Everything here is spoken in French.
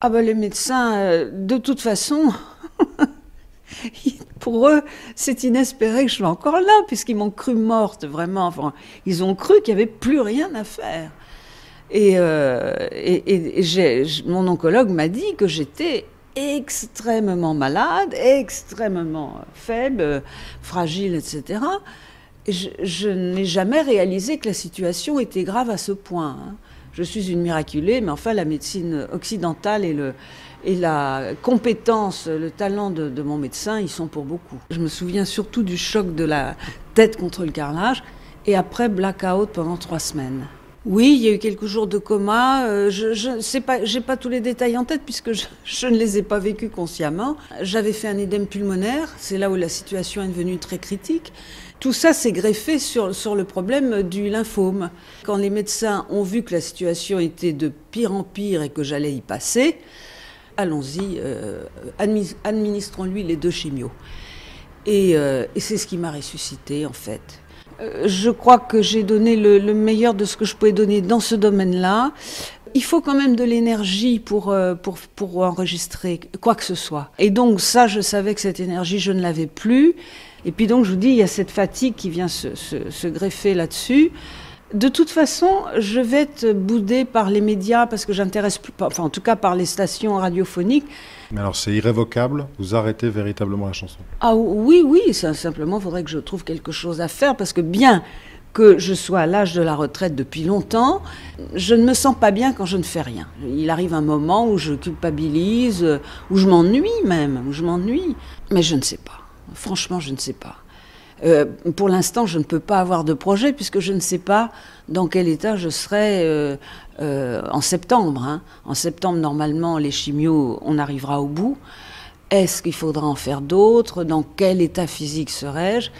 Ah bah les médecins, de toute façon, pour eux, c'est inespéré que je sois encore là, puisqu'ils m'ont cru morte, vraiment. Enfin, ils ont cru qu'il n'y avait plus rien à faire. Mon oncologue m'a dit que j'étais extrêmement malade, extrêmement faible, fragile, etc. Et je n'ai jamais réalisé que la situation était grave à ce point, hein. Je suis une miraculée, mais enfin la médecine occidentale et la compétence, le talent de mon médecin, ils sont pour beaucoup. Je me souviens surtout du choc de la tête contre le carrelage et après blackout pendant 3 semaines. Oui, il y a eu quelques jours de coma. J'ai pas tous les détails en tête puisque je ne les ai pas vécus consciemment. J'avais fait un édème pulmonaire, c'est là où la situation est devenue très critique. Tout ça s'est greffé sur le problème du lymphome. Quand les médecins ont vu que la situation était de pire en pire et que j'allais y passer, allons-y, administrons-lui les 2 chimios. Et c'est ce qui m'a ressuscité en fait. Je crois que j'ai donné le meilleur de ce que je pouvais donner dans ce domaine-là. Il faut quand même de l'énergie pour enregistrer quoi que ce soit. Et donc ça, je savais que cette énergie, je ne l'avais plus. Et puis donc, je vous dis, il y a cette fatigue qui vient se greffer là-dessus. De toute façon, je vais être boudée par les médias parce que j'intéresse plus, enfin en tout cas par les stations radiophoniques. Mais alors c'est irrévocable, vous arrêtez véritablement la chanson? Ah oui, oui, simplement, il faudrait que je trouve quelque chose à faire parce que bien que je sois à l'âge de la retraite depuis longtemps, je ne me sens pas bien quand je ne fais rien. Il arrive un moment où je culpabilise, où je m'ennuie même, où je m'ennuie. Mais je ne sais pas. Franchement, je ne sais pas. Pour l'instant, je ne peux pas avoir de projet puisque je ne sais pas dans quel état je serai en septembre, hein. En septembre, normalement, les chimios, on arrivera au bout. Est-ce qu'il faudra en faire d'autres? Dans quel état physique serai-je?